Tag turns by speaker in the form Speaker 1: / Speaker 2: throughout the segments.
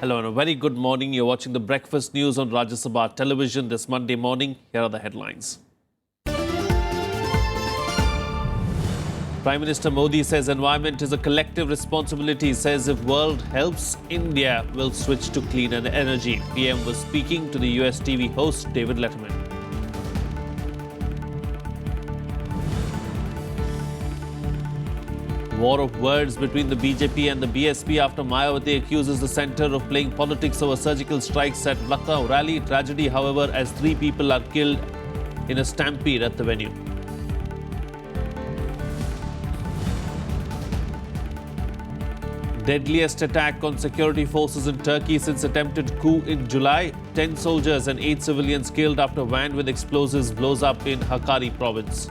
Speaker 1: Hello and a very good morning. You're watching the breakfast news on Rajya Sabha television this Monday morning. Here are the headlines. Prime Minister Modi says environment is a collective responsibility. Says if world helps, India will switch to cleaner energy. PM was speaking to the US TV host David Letterman. War of words between the BJP and the BSP after Mayawati accuses the centre of playing politics over surgical strikes at Lucknow rally. Tragedy, however, as 3 people are killed in a stampede at the venue. Deadliest attack on security forces in Turkey since attempted coup in July. 10 soldiers and 8 civilians killed after van with explosives blows up in Hakkari province.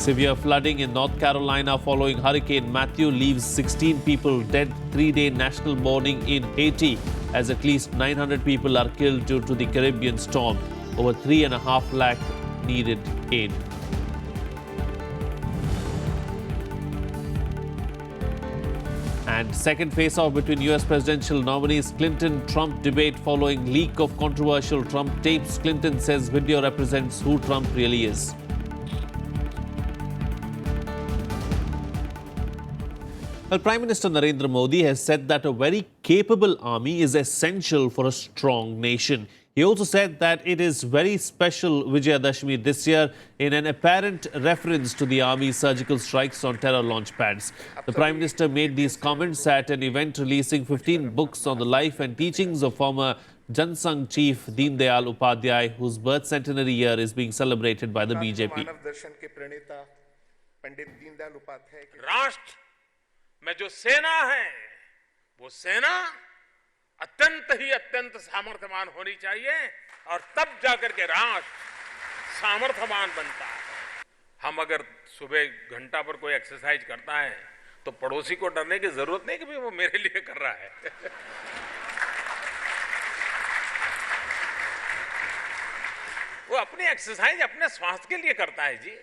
Speaker 1: Severe flooding in North Carolina following Hurricane Matthew leaves 16 people dead. 3-day national mourning in Haiti as at least 900 people are killed due to the Caribbean storm. Over 3.5 lakh needed aid. And second face-off between US presidential nominees Clinton-Trump debate following leak of controversial Trump tapes. Clinton says video represents who Trump really is. Well, Prime Minister Narendra Modi has said that a very capable army is essential for a strong nation. He also said that it is very special Vijayadashmi this year in an apparent reference to the army's surgical strikes on terror launch pads. The Prime Minister made these comments at an event releasing 15 books on the life and teachings of former Jansangh chief Deen Dayal Upadhyay, whose birth centenary year is being celebrated by the BJP.
Speaker 2: राष्ट्र में जो सेना है वो सेना अत्यंत सामर्थ्यवान होनी चाहिए और तब जाकर के राष्ट्र सामर्थ्यवान बनता है। हम अगर सुबह घंटा पर कोई एक्सरसाइज करता है तो पड़ोसी को डरने की जरूरत नहीं कि भाई वो मेरे लिए कर रहा है। वो अपनी एक्सरसाइज अपने स्वास्थ्य के लिए करता है जी।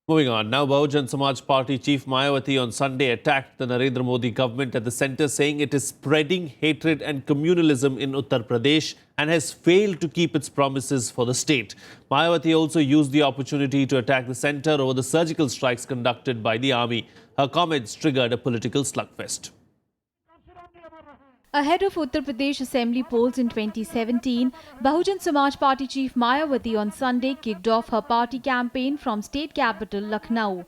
Speaker 1: Moving on, now Bahujan Samaj Party Chief Mayawati on Sunday attacked the Narendra Modi government at the centre, saying it is spreading hatred and communalism in Uttar Pradesh and has failed to keep its promises for the state. Mayawati also used the opportunity to attack the centre over the surgical strikes conducted by the army. Her comments triggered a political slugfest.
Speaker 3: Ahead of Uttar Pradesh Assembly polls in 2017, Bahujan Samaj Party Chief Mayawati on Sunday kicked off her party campaign from state capital Lucknow.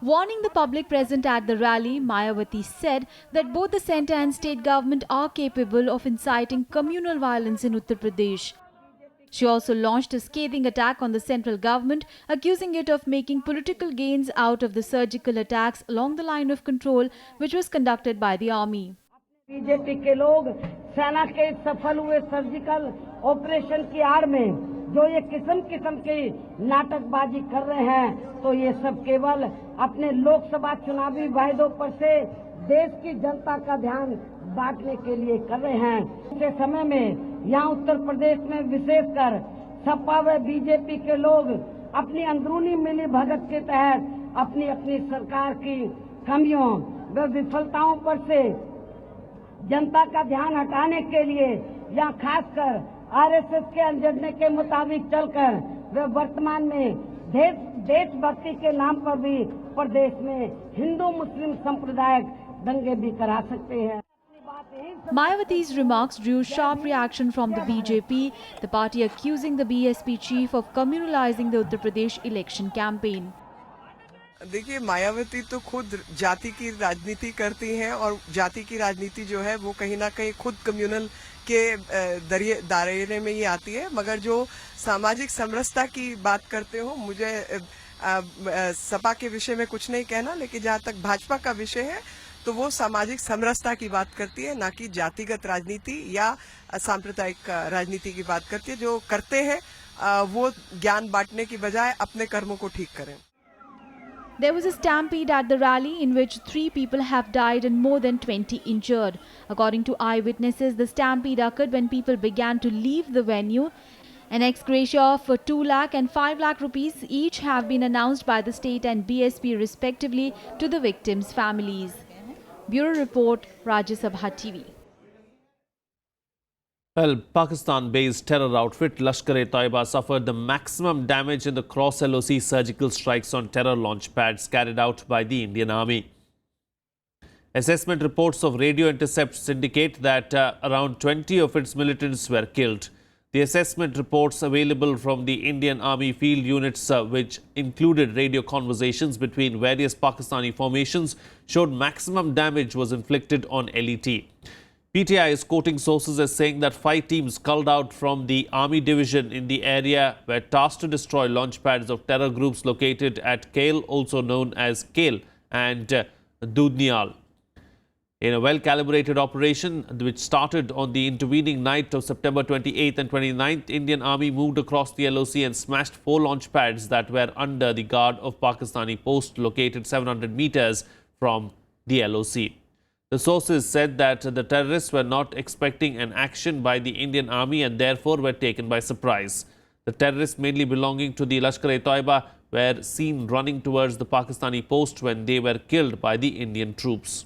Speaker 3: Warning the public present at the rally, Mayawati said that both the centre and state government are capable of inciting communal violence in Uttar Pradesh. She also launched a scathing attack on the central government, accusing it of making political gains out of the surgical attacks along the line of control which was conducted by the army.
Speaker 4: BJP के लोग सेना के सफल हुए surgical operation की आड़ में जो ये किस्म की नाटकबाजी कर रहे हैं, तो ये सब केवल अपने लोकसभा चुनावी वायदों पर से देश की जनता का ध्यान बांटने के लिए कर रहे हैं। इस समय में यहाँ उत्तर प्रदेश में विशेषकर सपा व बीजेपी के लोग अपनी अंदरूनी मिली भगत के तहत अपनी अपनी सरकार की कमियों व विफलताओं पर से जनता का ध्यान हटाने के लिए या खासकर आरएसएस के एजेंडे के मुताबिक चलकर वे वर्तमान में देशभक्ति के नाम पर भी प्रदेश में हिंदू मुस्लिम सांप्रदायिक दंगे भी करा सकते हैं।
Speaker 3: Mayawati's remarks drew sharp reaction from the BJP, the party accusing the BSP chief of communalizing the Uttar Pradesh election campaign.
Speaker 5: देखिए, मायावती तो खुद जाति की राजनीति करती हैं और जाति की राजनीति जो है वो कहीं ना कहीं खुद कम्युनल के दायरे में ही आती है, मगर जो सामाजिक समरसता की बात करते हो, मुझे सपा के विषय में कुछ नहीं कहना, लेकिन जहाँ तक भाजपा का विषय है तो वो सामाजिक समरसता की बात करती है, ना कि जातिगत राजनीति या सांप्रदायिक राजनीति की बात करती है। जो करते हैं वो ज्ञान बांटने की बजाय अपने कर्मों को ठीक करें।
Speaker 3: There was a stampede at the rally in which 3 people have died and more than 20 injured. According to eyewitnesses, the stampede occurred when people began to leave the venue An ex gratia of 2 lakh and 5 lakh rupees each have been announced by the state and BSP respectively to the victims' families. Bureau Report, Rajya Sabha TV.
Speaker 1: Well, Pakistan-based terror outfit Lashkar-e-Taiba suffered the maximum damage in the cross-LOC surgical strikes on terror launch pads carried out by the Indian Army. Assessment reports of radio intercepts indicate that around 20 of its militants were killed. The assessment reports available from the Indian Army field units, which included radio conversations between various Pakistani formations, showed maximum damage was inflicted on LET. PTI is quoting sources as saying that 5 teams culled out from the Army division in the area were tasked to destroy launch pads of terror groups located at Kale, also known as Kale, and Dudnial. In a well-calibrated operation which started on the intervening night of September 28th and 29th, Indian Army moved across the LOC and smashed 4 launch pads that were under the guard of Pakistani post located 700 meters from the LOC. The sources said that the terrorists were not expecting an action by the Indian Army and therefore were taken by surprise. The terrorists, mainly belonging to the Lashkar-e-Taiba, were seen running towards the Pakistani post when they were killed by the Indian troops.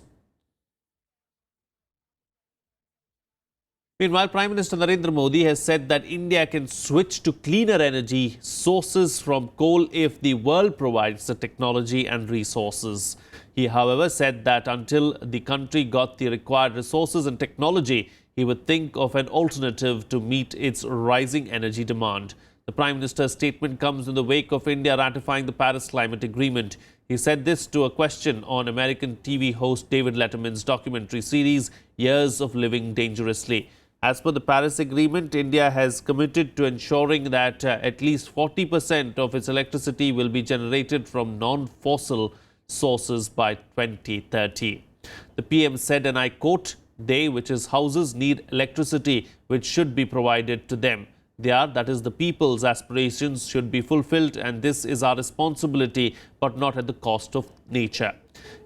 Speaker 1: Meanwhile, Prime Minister Narendra Modi has said that India can switch to cleaner energy sources from coal if the world provides the technology and resources. He, however, said that until the country got the required resources and technology, he would think of an alternative to meet its rising energy demand. The Prime Minister's statement comes in the wake of India ratifying the Paris Climate Agreement. He said this to a question on American TV host David Letterman's documentary series, Years of Living Dangerously. As per the Paris Agreement, India has committed to ensuring that at least 40% of its electricity will be generated from non-fossil sources by 2030. The PM said, and I quote, "They, which is houses, need electricity which should be provided to them. That is the people's aspirations should be fulfilled, and this is our responsibility, but not at the cost of nature.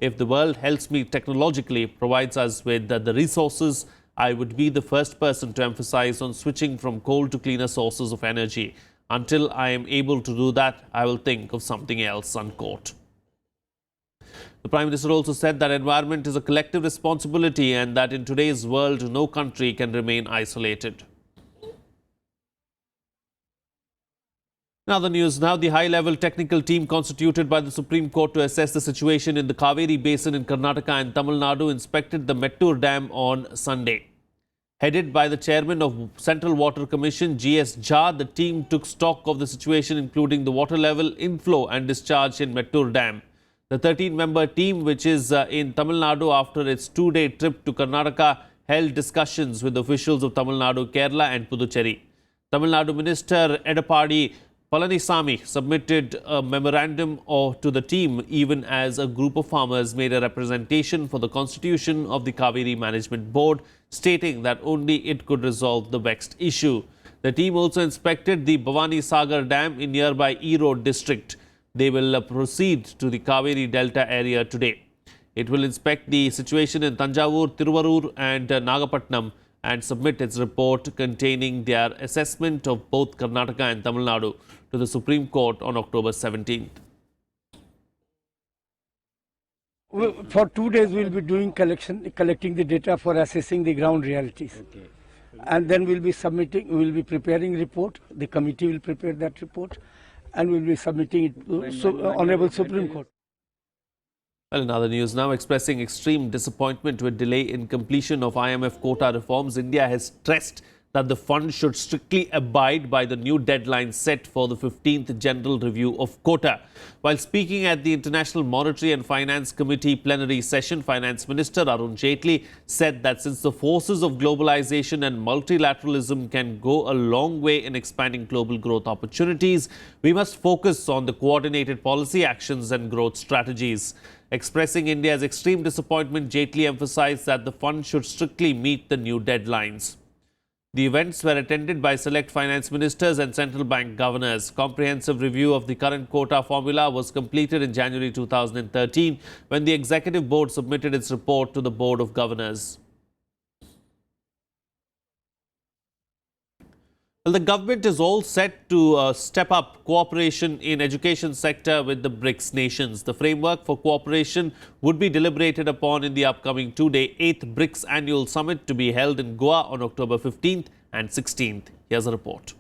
Speaker 1: If the world helps me technologically, provides us with the resources, I would be the first person to emphasize on switching from coal to cleaner sources of energy. Until I am able to do that, I will think of something else," unquote. The Prime Minister also said that environment is a collective responsibility and that in today's world, no country can remain isolated. Now the news. Now the high-level technical team constituted by the Supreme Court to assess the situation in the Kaveri Basin in Karnataka and Tamil Nadu inspected the Mettur Dam on Sunday. Headed by the chairman of Central Water Commission, G.S. Jha, the team took stock of the situation, including the water level, inflow and discharge in Mettur Dam. The 13-member team, which is in Tamil Nadu after its 2-day trip to Karnataka, held discussions with officials of Tamil Nadu, Kerala and Puducherry. Tamil Nadu Minister Edapadi Palanisamy submitted a memorandum to the team, even as a group of farmers made a representation for the constitution of the Kaveri Management Board, stating that only it could resolve the vexed issue. The team also inspected the Bhavani Sagar Dam in nearby Erode district. They will proceed to the Kaveri Delta area today. It will inspect the situation in Tanjavur, Tiruvarur and Nagapattinam and submit its report containing their assessment of both Karnataka and Tamil Nadu to the Supreme Court on October 17th.
Speaker 6: For 2 days we will be doing collecting the data for assessing the ground realities. Okay. And then we will be preparing report. The committee will prepare that report and we will be submitting it to Honorable Supreme Court.
Speaker 1: Well, in other news now, expressing extreme disappointment with delay in completion of IMF quota reforms, India has stressed that the fund should strictly abide by the new deadline set for the 15th General Review of Quota. While speaking at the International Monetary and Finance Committee plenary session, Finance Minister Arun Jaitley said that since the forces of globalization and multilateralism can go a long way in expanding global growth opportunities, we must focus on the coordinated policy actions and growth strategies. Expressing India's extreme disappointment, Jaitley emphasized that the fund should strictly meet the new deadlines. The events were attended by select finance ministers and central bank governors. Comprehensive review of the current quota formula was completed in January 2013 when the executive board submitted its report to the Board of Governors. Well, the government is all set to step up cooperation in education sector with the BRICS nations. The framework for cooperation would be deliberated upon in the upcoming two-day 8th BRICS annual summit to be held in Goa on October 15th and 16th. Here's a report.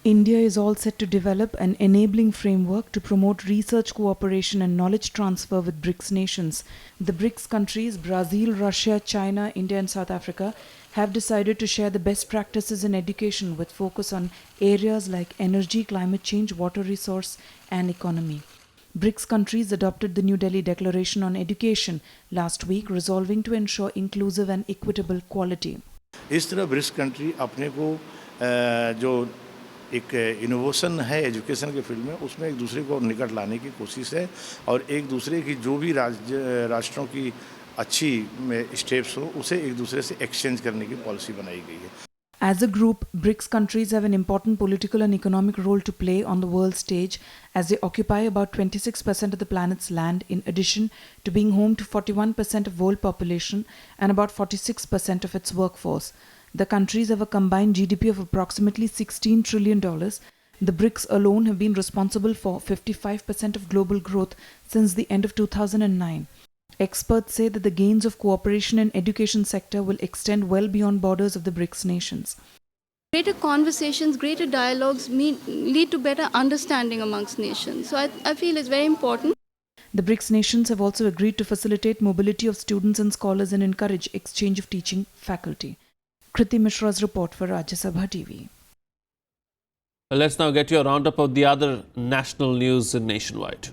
Speaker 7: India is all set to develop an enabling framework to promote research cooperation and knowledge transfer with BRICS nations. The BRICS countries, Brazil, Russia, China, India and South Africa, have decided to share the best practices in education with focus on areas like energy, climate change, water resource and economy. BRICS countries adopted the New Delhi Declaration on Education last week, resolving to ensure inclusive and equitable quality.
Speaker 8: इस तरह BRICS country अपने को जो एक innovation है education के field में उसमें एक दूसरे को निकट लाने की कोशिश है और एक दूसरे की जो भी राष्ट्रों की अच्छी स्टेप्स हो उसे एक दूसरे से एक्सचेंज करने की पॉलिसी बनाई गई है.
Speaker 7: As a group, BRICS countries have an important political and economic role to play on the world stage as they occupy about 26% of the planet's land in addition to being home to 41% of world population and about 46% of its workforce. The countries have a combined GDP of approximately $16 trillion. The BRICS alone have been responsible for 55% of global growth since the end of 2009. Experts say that the gains of cooperation in education sector will extend well beyond borders of the BRICS nations.
Speaker 9: Greater conversations, greater dialogues lead to better understanding amongst nations. So I feel it's very important.
Speaker 7: The BRICS nations have also agreed to facilitate mobility of students and scholars and encourage exchange of teaching faculty. Kriti Mishra's report for Rajya Sabha TV.
Speaker 1: Well, let's now get you a roundup of the other national news nationwide.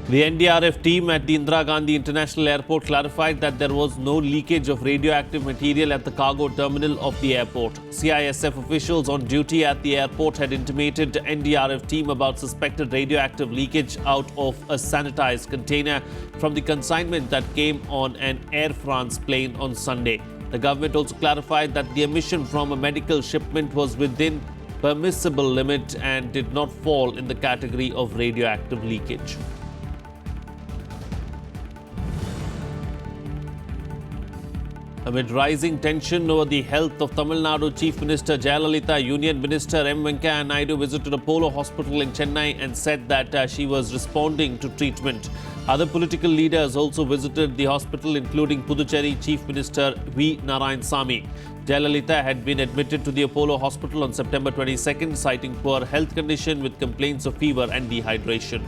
Speaker 1: The NDRF team at the Indira Gandhi International Airport clarified that there was no leakage of radioactive material at the cargo terminal of the airport. CISF officials on duty at the airport had intimated the NDRF team about suspected radioactive leakage out of a sanitized container from the consignment that came on an Air France plane on Sunday. The government also clarified that the emission from a medical shipment was within permissible limit and did not fall in the category of radioactive leakage. Amid rising tension over the health of Tamil Nadu Chief Minister Jayalalitha, Union Minister M. Venkaiah Naidu visited Apollo Hospital in Chennai and said that she was responding to treatment. Other political leaders also visited the hospital, including Puducherry Chief Minister V. Narayanasamy. Jayalalitha had been admitted to the Apollo Hospital on September 22nd, citing poor health condition with complaints of fever and dehydration.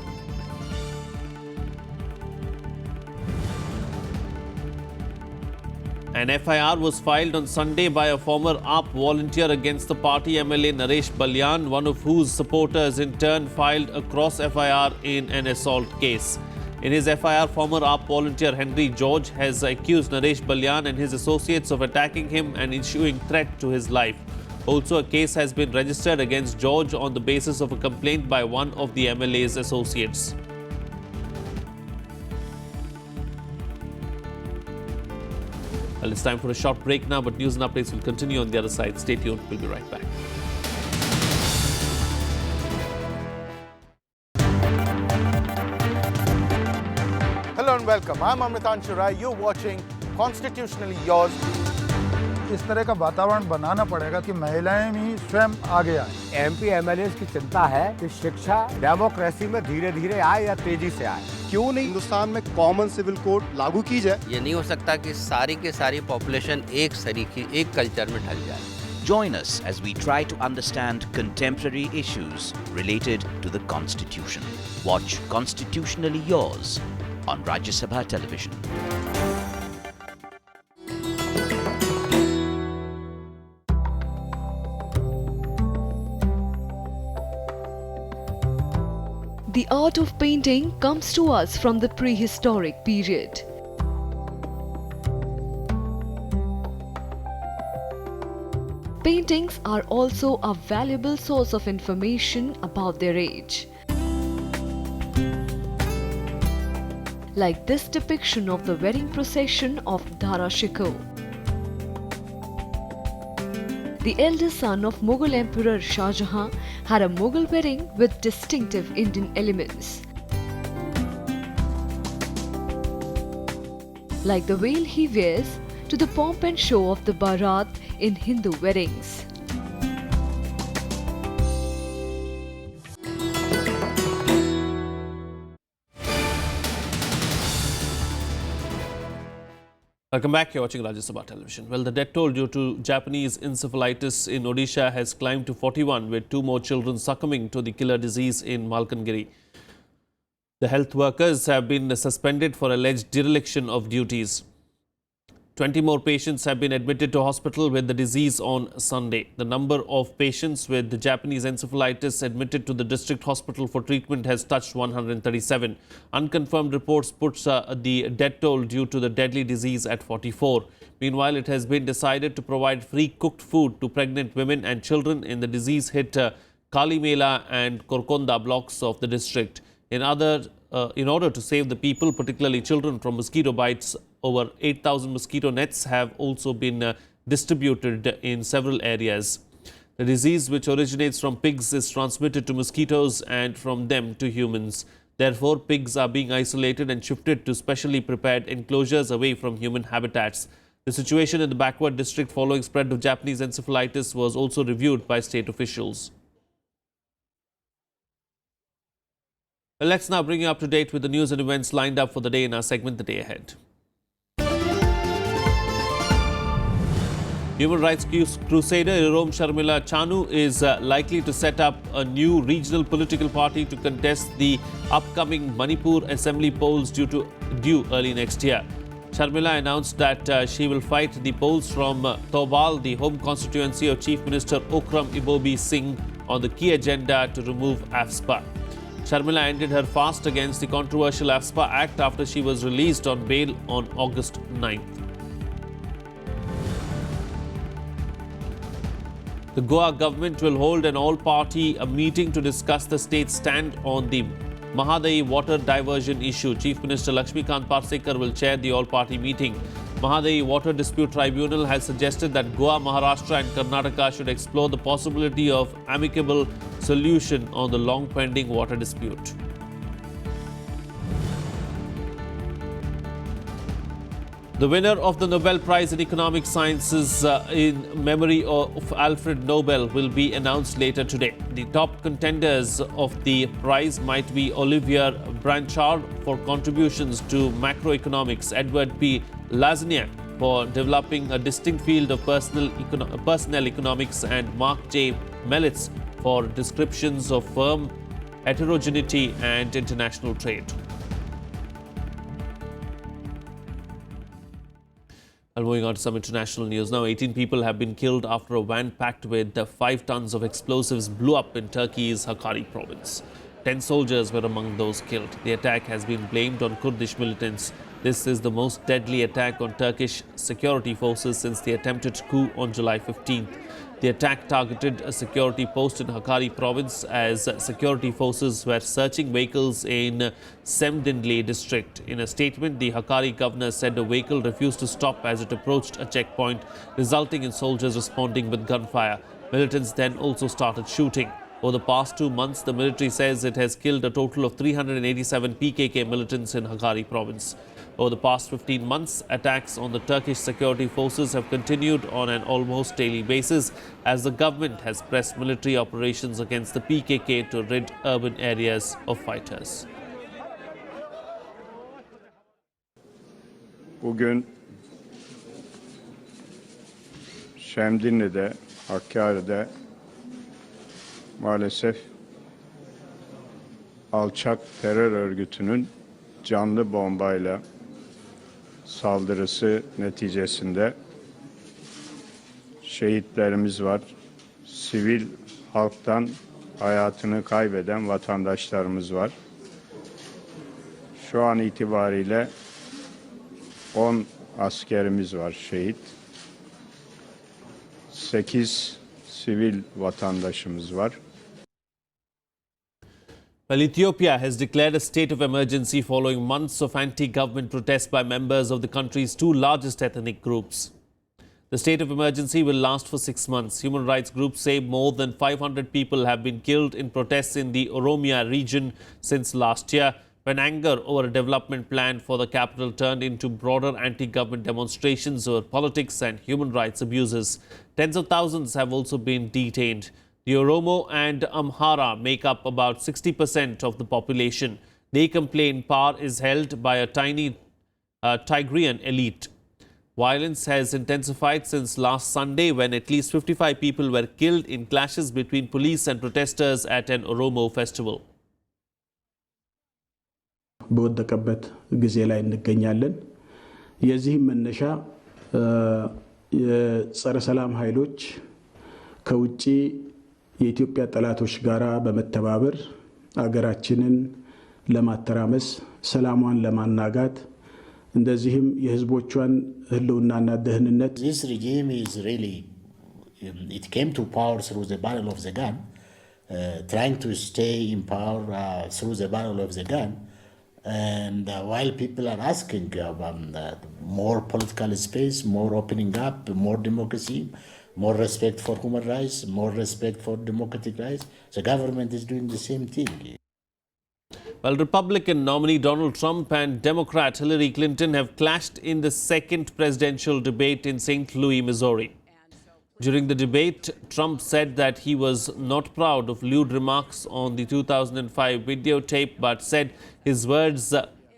Speaker 1: An FIR was filed on Sunday by a former AAP volunteer against the party MLA Naresh Balyan, one of whose supporters in turn filed a cross FIR in an assault case. In his FIR, former AAP volunteer Henry George has accused Naresh Balyan and his associates of attacking him and issuing threat to his life. Also, a case has been registered against George on the basis of a complaint by one of the MLA's associates. Well, it's time for a short break now, but news and updates will continue on the other side. Stay tuned. We'll be right back.
Speaker 10: Hello and welcome. I'm Amritanshu Rai. You're watching Constitutionally Yours.
Speaker 11: इस तरह का वातावरण बनाना पड़ेगा कि महिलाएं भी स्वयं आगे आए.
Speaker 12: एमपी एमएलए की चिंता है कि शिक्षा डेमोक्रेसी में धीरे धीरे आए या तेजी से आए.
Speaker 13: क्यों नहीं हिंदुस्तान में कॉमन सिविल कोड लागू की जाए.
Speaker 14: ये नहीं हो सकता कि सारी के सारी पॉपुलेशन एक सरीकी एक कल्चर में ढल जाए.
Speaker 15: Join us as we try to understand contemporary issues related to the Constitution. Watch Constitutionally Yours on Rajya Sabha television.
Speaker 16: The art of painting comes to us from the prehistoric period. Paintings are also a valuable source of information about their age. Like this depiction of the wedding procession of Dara Shikoh. The eldest son of Mughal Emperor Shah Jahan had a Mughal wedding with distinctive Indian elements. Like the veil he wears, to the pomp and show of the Bharat in Hindu weddings.
Speaker 1: Welcome back. You're watching Rajya Sabha television. Well, the death toll due to Japanese encephalitis in Odisha has climbed to 41, with 2 more children succumbing to the killer disease in Malkangiri. The health workers have been suspended for alleged dereliction of duties. 20 more patients have been admitted to hospital with the disease on Sunday. The number of patients with the Japanese encephalitis admitted to the district hospital for treatment has touched 137. Unconfirmed reports puts the death toll due to the deadly disease at 44. Meanwhile, it has been decided to provide free cooked food to pregnant women and children in the disease-hit Kalimela and Korkonda blocks of the district. In order to save the people, particularly children, from mosquito bites, over 8,000 mosquito nets have also been distributed in several areas. The disease, which originates from pigs, is transmitted to mosquitoes and from them to humans. Therefore, pigs are being isolated and shifted to specially prepared enclosures away from human habitats. The situation in the backward district following spread of Japanese encephalitis was also reviewed by state officials. Well, let's now bring you up to date with the news and events lined up for the day in our segment, The Day Ahead. Human rights crusader Irom Sharmila Chanu is likely to set up a new regional political party to contest the upcoming Manipur assembly polls due early next year. Sharmila announced that she will fight the polls from Thoubal, the home constituency of Chief Minister Okram Ibobi Singh, on the key agenda to remove AFSPA. Sharmila ended her fast against the controversial AFSPA Act after she was released on bail on August 9th. The Goa government will hold an all-party meeting to discuss the state's stand on the Mahadai water diversion issue. Chief Minister Lakshmikant Parsekar will chair the all-party meeting. Mahadai Water Dispute Tribunal has suggested that Goa, Maharashtra and Karnataka should explore the possibility of amicable solution on the long-pending water dispute. The winner of the Nobel Prize in Economic Sciences in memory of Alfred Nobel will be announced later today. The top contenders of the prize might be Olivier Blanchard for contributions to macroeconomics, Edward P. Lazniak for developing a distinct field of personnel economics, and Mark J. Melitz for descriptions of firm heterogeneity and international trade. And moving on to some international news now, 18 people have been killed after a van packed with 5 tons of explosives blew up in Turkey's Hakkari province. 10 soldiers were among those killed. The attack has been blamed on Kurdish militants. This is the most deadly attack on Turkish security forces since the attempted coup on July 15th. The attack targeted a security post in Hakkari province as security forces were searching vehicles in Semdinli district. In a statement, the Hakkari governor said a vehicle refused to stop as it approached a checkpoint, resulting in soldiers responding with gunfire. Militants then also started shooting. Over the past 2 months, the military says it has killed a total of 387 PKK militants in Hakkari province. Over the past 15 months, attacks on the Turkish security forces have continued on an almost daily basis as the government has pressed military operations against the PKK to rid urban areas of fighters.
Speaker 17: Bugün Şemdinli'de, Hakkari'de maalesef alçak terör örgütünün canlı bombayla saldırısı neticesinde şehitlerimiz var. Sivil halktan hayatını kaybeden vatandaşlarımız var. Şu an itibariyle 10 askerimiz var şehit. 8 sivil vatandaşımız var.
Speaker 1: Well, Ethiopia has declared a state of emergency following months of anti-government protests by members of the country's 2 largest ethnic groups. The state of emergency will last for 6 months. Human rights groups say more than 500 people have been killed in protests in the Oromia region since last year. when anger over a development plan for the capital turned into broader anti-government demonstrations over politics and human rights abuses. Tens of thousands have also been detained. The Oromo and Amhara make up about 60% of the population. They complain power is held by a tiny Tigrian elite. Violence has intensified since last Sunday when at least 55 people were killed in clashes between police and protesters at an Oromo festival.
Speaker 18: በወደቀበት ጊዜ ላይ እንገኛለን። የዚህም መነሻ የጸረ ሰላም ኃይሎች ከውጪ የኢትዮጵያ ጠላቶች ጋራ በመተባበር አገራችንን ለማተራመስ ሰላሟን ለማናጋት እንደዚህም የህዝቦቿን ህልውናና ደህንነት
Speaker 19: This regime is really it came to power through the barrel of the gun, trying to stay in power through the barrel of the gun. And while people are asking more political space, more opening up, more democracy, more respect for human rights, more respect for democratic rights, the government is doing the same thing.
Speaker 1: Well, Republican nominee Donald Trump and Democrat Hillary Clinton have clashed in the second presidential debate in St. Louis, Missouri. During the debate, Trump said that he was not proud of lewd remarks on the 2005 videotape, but said his words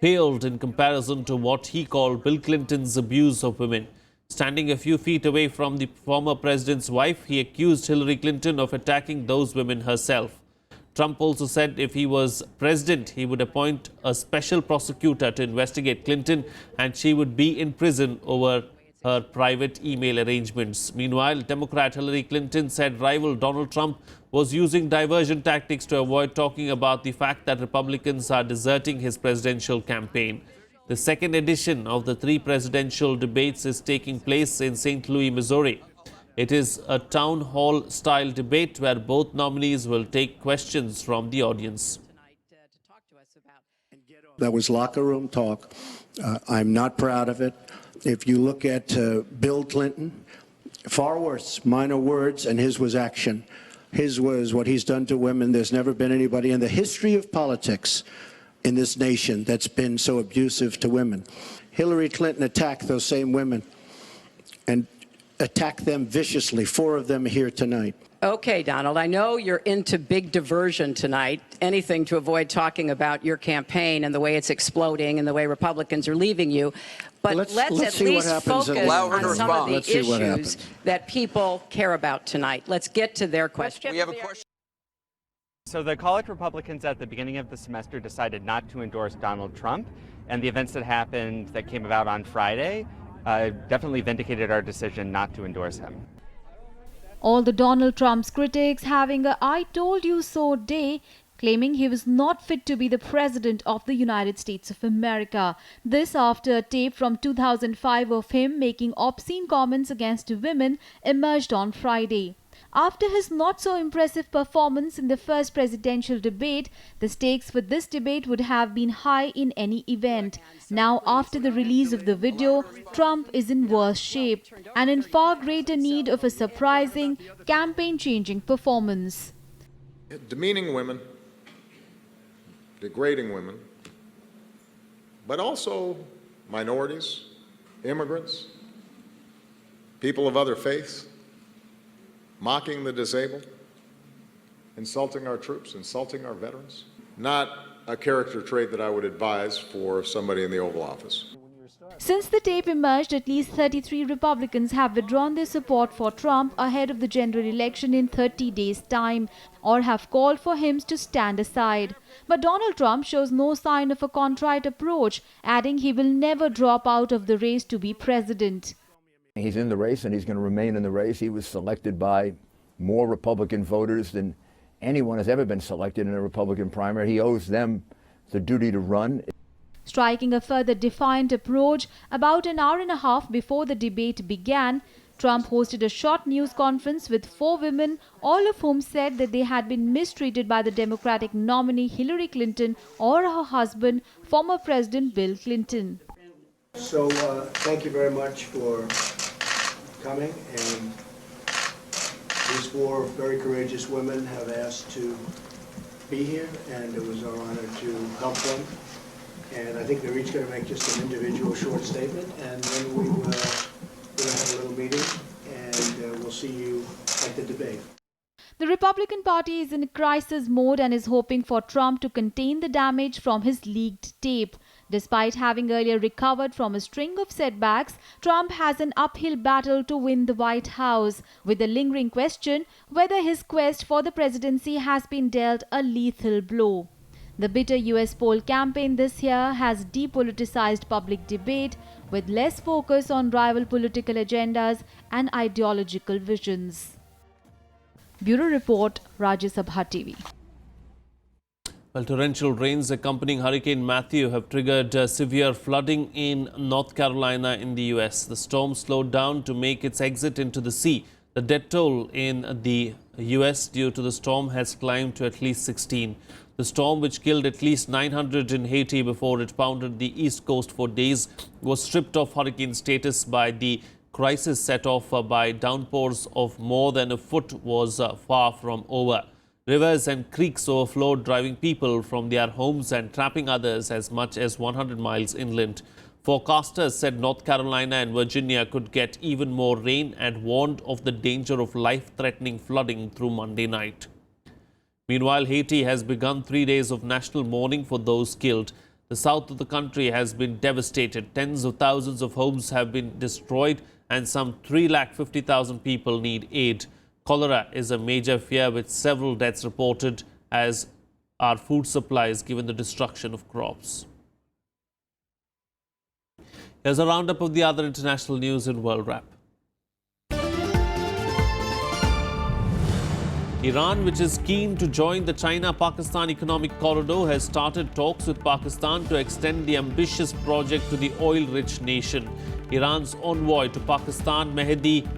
Speaker 1: paled in comparison to what he called Bill Clinton's abuse of women. Standing a few feet away from the former president's wife, he accused Hillary Clinton of attacking those women herself. Trump also said if he was president, he would appoint a special prosecutor to investigate Clinton and she would be in prison over her private email arrangements. Meanwhile, Democrat Hillary Clinton said rival Donald Trump was using diversion tactics to avoid talking about the fact that Republicans are deserting his presidential campaign. The second edition of the three presidential debates is taking place in St. Louis, Missouri. It is a town hall style debate where both nominees will take questions from the audience.
Speaker 20: That was locker room talk. I'm not proud of it. If you look at Bill Clinton, far worse, minor words, and his was action. His was what he's done to women. There's never been anybody in the history of politics in this nation that's been so abusive to women. Hillary Clinton attacked those same women and attacked them viciously. 4 of them here tonight.
Speaker 21: Okay, Donald, I know you're into big diversion tonight, anything to avoid talking about your campaign and the way it's exploding and the way Republicans are leaving you. But let's at least focus on some of the issues that people care about tonight. Let's get to their questions.
Speaker 22: We have a question. So the college Republicans at the beginning of the semester decided not to endorse Donald Trump, and the events that happened that came about on Friday definitely vindicated our decision not to endorse him.
Speaker 3: All the Donald Trump's critics having a "I told you so" day, claiming he was not fit to be the president of the United States of America. This after a tape from 2005 of him making obscene comments against women emerged on Friday. After his not-so-impressive performance in the first presidential debate, the stakes for this debate would have been high in any event. Now, after the release of the video, Trump is in worse shape and in far greater need of a surprising, campaign-changing performance.
Speaker 23: Demeaning women, degrading women, but also minorities, immigrants, people of other faiths, mocking the disabled, insulting our troops, insulting our veterans. Not a character trait that I would advise for somebody in the Oval Office.
Speaker 3: Since the tape emerged, at least 33 Republicans have withdrawn their support for Trump ahead of the general election in 30 days' time, or have called for him to stand aside. But Donald Trump shows no sign of a contrite approach, adding he will never drop out of the race to be president.
Speaker 12: He's in the race and he's going to remain in the race. He was selected by more Republican voters than anyone has ever been selected in a Republican primary. He owes them the duty to run.
Speaker 3: Striking a further defiant approach, about an hour and a half before the debate began, Trump hosted a short news conference with 4 women, all of whom said that they had been mistreated by the Democratic nominee Hillary Clinton or her husband, former President Bill Clinton.
Speaker 24: So thank you very much for coming, and these 4 very courageous women have asked to be here, and it was our honor to help them And I think they're each going to make just an individual short statement, and then we will have a little meeting, and we'll see you at the debate.
Speaker 3: The Republican Party is in crisis mode and is hoping for Trump to contain the damage from his leaked tape. Despite having earlier recovered from a string of setbacks, Trump has an uphill battle to win the White House, with the lingering question whether his quest for the presidency has been dealt a lethal blow. The bitter US poll campaign this year has depoliticized public debate with less focus on rival political agendas and ideological visions. Bureau Report, Rajya Sabha TV.
Speaker 1: Well, torrential rains accompanying Hurricane Matthew have triggered severe flooding in North Carolina in the U.S. The storm slowed down to make its exit into the sea. The death toll in the U.S. due to the storm has climbed to at least 16. The storm, which killed at least 900 in Haiti before it pounded the east coast for days, was stripped of hurricane status by the crisis set off by downpours of more than a foot was far from over. Rivers and creeks overflowed, driving people from their homes and trapping others as much as 100 miles inland. Forecasters said North Carolina and Virginia could get even more rain and warned of the danger of life-threatening flooding through Monday night. Meanwhile, Haiti has begun 3 days of national mourning for those killed. The south of the country has been devastated. Tens of thousands of homes have been destroyed and some 350,000 people need aid. Cholera is a major fear, with several deaths reported, as are food supplies given the destruction of crops. Here's a roundup of the other international news in World Wrap. Iran, which is keen to join the China-Pakistan Economic Corridor, has started talks with Pakistan to extend the ambitious project to the oil-rich nation. Iran's envoy to Pakistan, Mehdi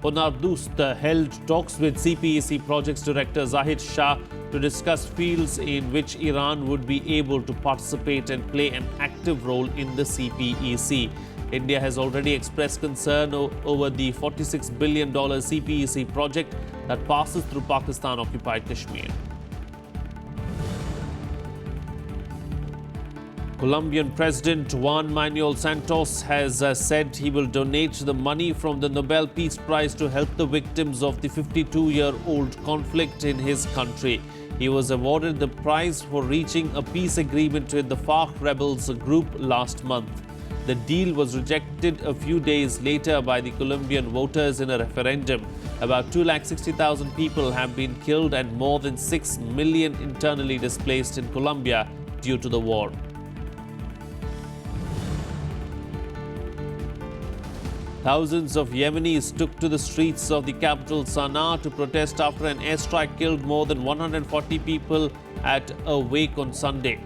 Speaker 1: Onardust, held talks with CPEC Projects Director Zahid Shah to discuss fields in which Iran would be able to participate and play an active role in the CPEC. India has already expressed concern over the $46 billion CPEC project that passes through Pakistan-occupied Kashmir. Colombian President Juan Manuel Santos has said he will donate the money from the Nobel Peace Prize to help the victims of the 52-year-old conflict in his country. He was awarded the prize for reaching a peace agreement with the FARC rebels group last month. The deal was rejected a few days later by the Colombian voters in a referendum. About 260,000 people have been killed and more than 6 million internally displaced in Colombia due to the war. Thousands of Yemenis took to the streets of the capital Sana'a to protest after an airstrike killed more than 140 people at a wake on Sunday.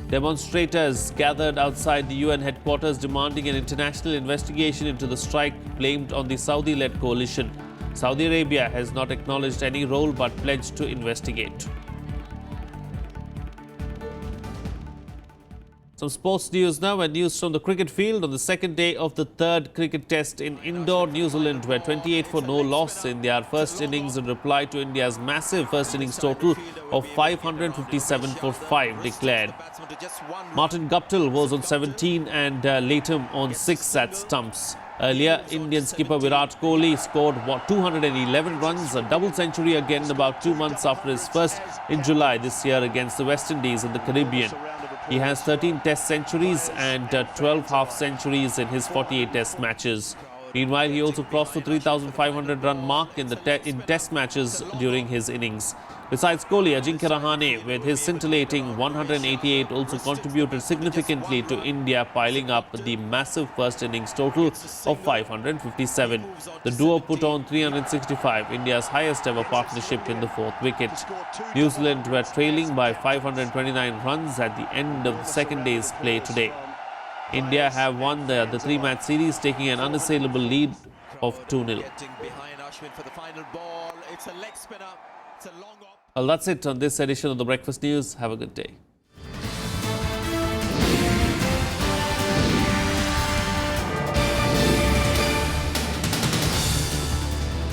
Speaker 1: Demonstrators gathered outside the UN headquarters demanding an international investigation into the strike blamed on the Saudi-led coalition. Saudi Arabia has not acknowledged any role but pledged to investigate. Some sports news now, and news from the cricket field. On the second day of the third cricket test in Indore, New Zealand were 28 for no loss in their first innings in reply to India's massive first innings total of 557 for 5 declared. Martin Guptill was on 17 and Latham on 6 at stumps. Earlier, Indian skipper Virat Kohli scored 211 runs, a double century again about 2 months after his first in July this year against the West Indies in the Caribbean. He has 13 test centuries and 12 half-centuries in his 48 test matches. Meanwhile, he also crossed the 3,500-run mark in test matches during his innings. Besides Kohli, Ajinkya Rahane, with his scintillating 188, also contributed significantly to India piling up the massive first innings total of 557. The duo put on 365, India's highest ever partnership in the fourth wicket. New Zealand were trailing by 529 runs at the end of the second day's play today. India have won the 3-match series, taking an unassailable lead of 2-0. Well, that's it on this edition of the Breakfast News. Have a good day.